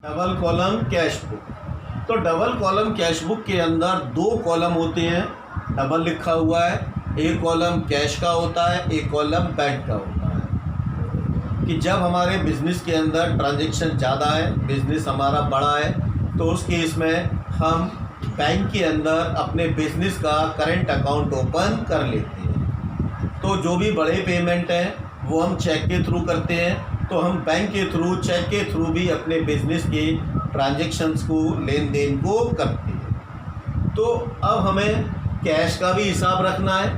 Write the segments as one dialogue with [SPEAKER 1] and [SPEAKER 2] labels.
[SPEAKER 1] Double column cash book. तो double column cash book के अंदर दो कॉलम होते हैं, डबल लिखा हुआ है। एक कॉलम कैश का होता है, एक कॉलम बैंक का होता है। कि जब हमारे बिज़नेस के अंदर ट्रांजैक्शन ज़्यादा है, बिज़नेस हमारा बड़ा है, तो उस केस में हम बैंक के अंदर अपने बिज़नेस का करेंट अकाउंट ओपन कर लेते हैं। तो जो भी बड़े पेमेंट हैं वो हम चेक के थ्रू करते हैं, तो हम बैंक के थ्रू, चेक के थ्रू भी अपने बिजनेस के ट्रांजैक्शंस को, लेन देन को करते हैं। तो अब हमें कैश का भी हिसाब रखना है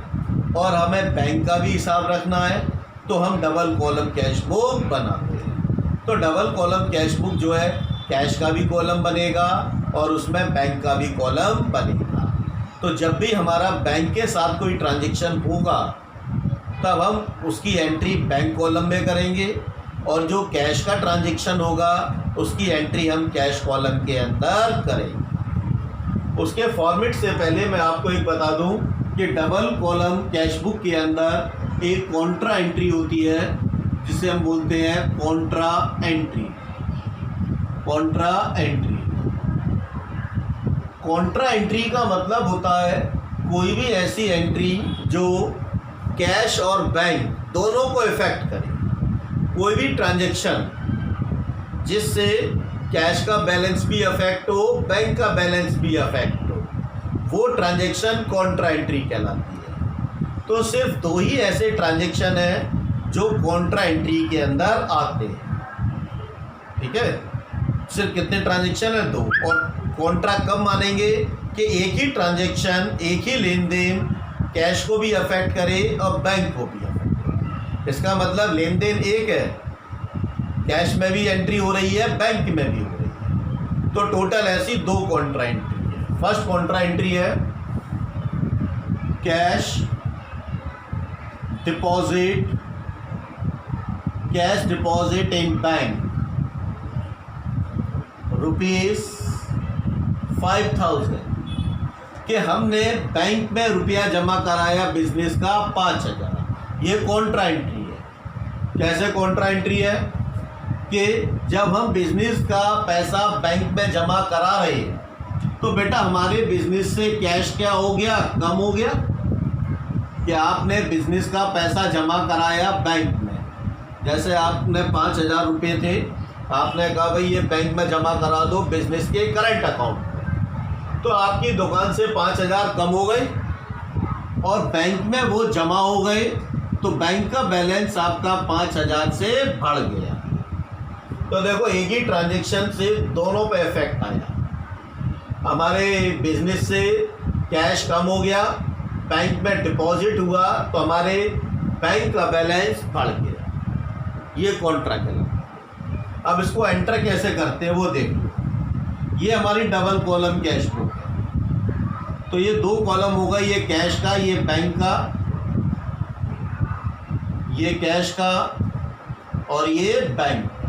[SPEAKER 1] और हमें बैंक का भी हिसाब रखना है, तो हम डबल कॉलम कैश बुक बनाते हैं। तो डबल कॉलम कैश बुक जो है, कैश का भी कॉलम बनेगा और उसमें बैंक का भी कॉलम बनेगा। तो जब भी हमारा बैंक के साथ कोई ट्रांजैक्शन होगा तब हम उसकी एंट्री बैंक कॉलम में करेंगे और जो कैश का ट्रांजैक्शन होगा उसकी एंट्री हम कैश कॉलम के अंदर करेंगे। उसके फॉर्मेट से पहले मैं आपको एक बता दूं कि डबल कॉलम कैश बुक के अंदर एक कॉन्ट्रा एंट्री होती है जिसे हम बोलते हैं Contra entry. Contra entry, Contra entry का मतलब होता है कोई भी ऐसी एंट्री जो कैश और बैंक दोनों को इफेक्ट करे। कोई भी ट्रांजैक्शन जिससे कैश का बैलेंस भी अफेक्ट हो, बैंक का बैलेंस भी अफेक्ट हो, वो ट्रांजैक्शन कॉन्ट्रा एंट्री कहलाती है। तो सिर्फ दो ही ऐसे ट्रांजैक्शन हैं जो कॉन्ट्रा एंट्री के अंदर आते हैं। ठीक है, सिर्फ कितने ट्रांजैक्शन हैं? दो। और कॉन्ट्रा कब मानेंगे कि एक ही ट्रांजैक्शन, एक ही लेन देन कैश को भी अफेक्ट करे और बैंक को भी अफेक्ट करे। इसका मतलब लेन देन एक है, कैश में भी एंट्री हो रही है, बैंक में भी हो रही है। तो टोटल ऐसी दो कॉन्ट्रा एंट्री है। फर्स्ट कॉन्ट्रा एंट्री है cash deposit, cash deposit in bank ₹5000 कि हमने बैंक में रुपया जमा कराया बिजनेस का 5000। ये कॉन्ट्रा एंट्री है। कैसे कॉन्ट्रा एंट्री है कि जब हम बिजनेस का पैसा बैंक में जमा करा रहे हैं तो बेटा हमारे बिजनेस से कैश क्या हो गया? कम हो गया। कि आपने बिजनेस का पैसा जमा कराया बैंक में, जैसे आपने 5000 रुपये थे, आपने कहा भाई ये बैंक में जमा करा दो बिजनेस के करंट अकाउंट में, तो आपकी दुकान से 5000 कम हो गए और बैंक में वो जमा हो गए, तो बैंक का बैलेंस आपका 5000 से बढ़ गया। तो देखो एक ही ट्रांजैक्शन से दोनों पे इफेक्ट आया। हमारे बिजनेस से कैश कम हो गया, बैंक में डिपॉजिट हुआ तो हमारे बैंक का बैलेंस बढ़ गया। ये कॉन्ट्रा कहलाता। अब इसको एंटर कैसे करते हैं वो देखो। ये हमारी डबल कॉलम कैश बुक है। तो ये दो कॉलम होगा, ये कैश का, ये बैंक का, ये कैश का और ये बैंक का।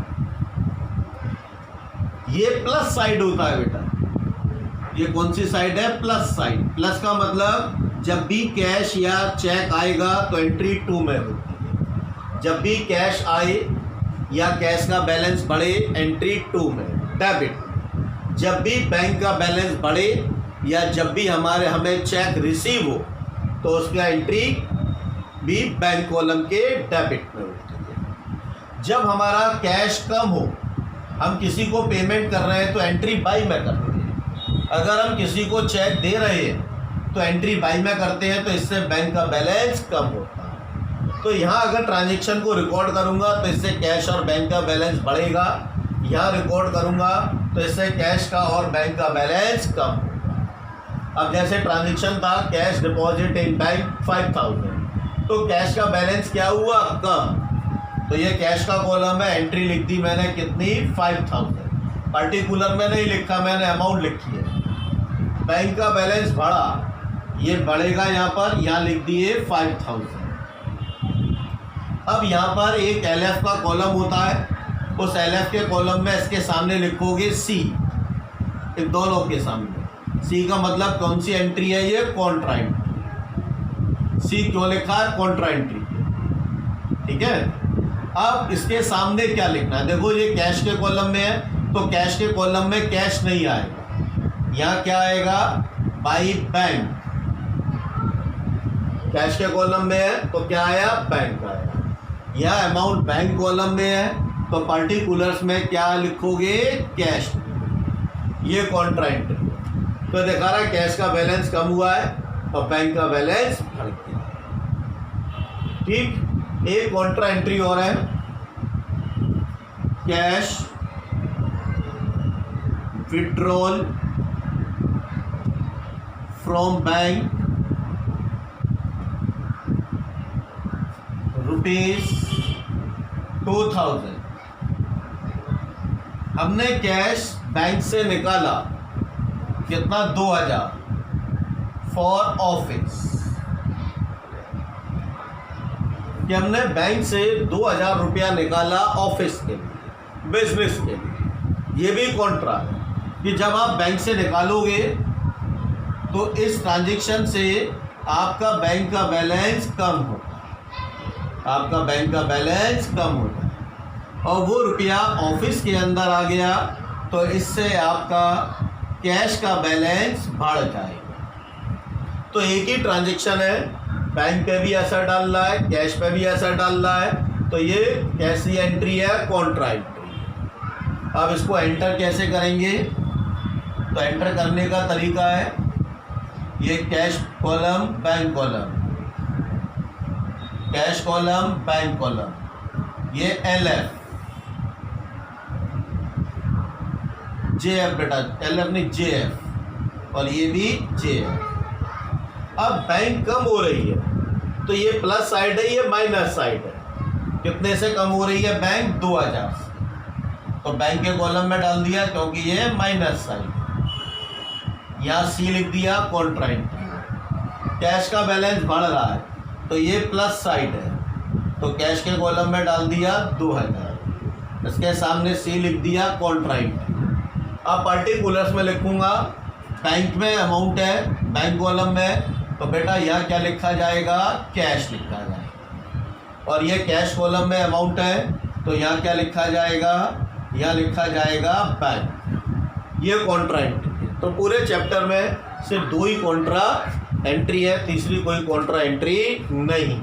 [SPEAKER 1] ये प्लस साइड होता है बेटा। ये कौन सी साइड है? Plus side. प्लस का मतलब जब भी कैश या चेक आएगा तो एंट्री 2 में होती है। जब भी कैश आए या कैश का बैलेंस बढ़े, एंट्री 2 में डेबिट। जब भी बैंक का बैलेंस बढ़े या जब भी हमें चेक रिसीव हो तो उसका एंट्री भी बैंक कॉलम के डेबिट में होती है। जब हमारा कैश कम हो, हम किसी को पेमेंट कर रहे हैं तो एंट्री बाई में करते हैं। अगर हम किसी को चेक दे रहे हैं तो एंट्री बाई में करते हैं, तो इससे बैंक का बैलेंस कम होता है। तो यहाँ अगर ट्रांजैक्शन को रिकॉर्ड करूँगा तो इससे कैश और बैंक का बैलेंस बढ़ेगा। यहाँ रिकॉर्ड करूँगा तो इससे कैश का और बैंक का बैलेंस कम होगा। अब जैसे ट्रांजैक्शन था कैश डिपॉजिट इन बैंक 5000, तो कैश का बैलेंस क्या हुआ? कम। तो ये कैश का कॉलम है, एंट्री लिख दी मैंने कितनी? 5000। पर्टिकुलर में नहीं लिखा मैंने, अमाउंट लिखी है। बैंक का बैलेंस बढ़ा, ये बढ़ेगा यहाँ पर, यहाँ लिख दिए 5000। अब यहाँ पर एक LF का कॉलम होता है, उस LF के कॉलम में इसके सामने लिखोगे C, इन दोनों के सामने। C का मतलब कौन सी एंट्री है? ये कॉन्ट्रा एंट्री। C क्यों लिखा है? Contra entry. ठीक है। अब इसके सामने क्या लिखना है? देखो ये कैश के कॉलम में है, तो कैश के कॉलम में कैश नहीं आएगा, यहाँ क्या आएगा, बाई बैंक। कैश के कॉलम में है तो क्या आया, बैंक आया। यह अमाउंट बैंक कॉलम में है तो पर्टिकुलर्स में क्या लिखोगे, कैश। ये कॉन्ट्रा एंट्री तो दिखा रहा है कैश का बैलेंस कम हुआ है और बैंक का बैलेंस बढ़ गया। ठीक, एक कॉन्ट्रा एंट्री और है, कैश विड्रॉल फ्रॉम बैंक ₹2000। हमने कैश बैंक से निकाला कितना, 2000 फॉर ऑफिस। कि हमने बैंक से 2000 रुपया निकाला ऑफिस के लिए, बिजनेस के लिए। ये भी कॉन्ट्रा है कि जब आप बैंक से निकालोगे तो इस ट्रांजैक्शन से आपका बैंक का बैलेंस कम होता है, आपका बैंक का बैलेंस कम होता है और वो रुपया ऑफिस के अंदर आ गया तो इससे आपका कैश का बैलेंस बढ़ जाएगा। तो एक ही ट्रांजैक्शन है, बैंक पे भी असर डाल रहा है, कैश पे भी असर डाल रहा है, तो ये कैसी एंट्री है, कॉन्ट्रा एंट्री। अब इसको एंटर कैसे करेंगे, तो एंटर करने का तरीका है, ये cash column bank column, cash column bank column, ये LF JF बेटा, LF नहीं JF, और ये भी JF। अब बैंक कम हो रही है तो ये प्लस साइड है, ये माइनस साइड है। कितने से कम हो रही है बैंक, 2000 से, तो बैंक के कॉलम में डाल दिया क्योंकि ये माइनस साइड। यहाँ C लिख दिया, कॉन्ट्रा एंट्री। कैश का बैलेंस बढ़ रहा है तो ये प्लस साइड है, तो कैश के कॉलम में डाल दिया 2000, इसके सामने C लिख दिया, कॉन्ट्रा एंट्री। अब पर्टिकुलर्स में लिखूंगा, बैंक में अमाउंट है बैंक कॉलम में, तो बेटा यहाँ क्या लिखा जाएगा, कैश लिखा जाएगा। और ये कैश कॉलम में अमाउंट है तो यहाँ क्या लिखा जाएगा, यहाँ लिखा जाएगा बैंक। ये कॉन्ट्रा एंट्री है। तो पूरे चैप्टर में सिर्फ 2 ही कॉन्ट्रा एंट्री है, तीसरी कोई कॉन्ट्रा एंट्री नहीं।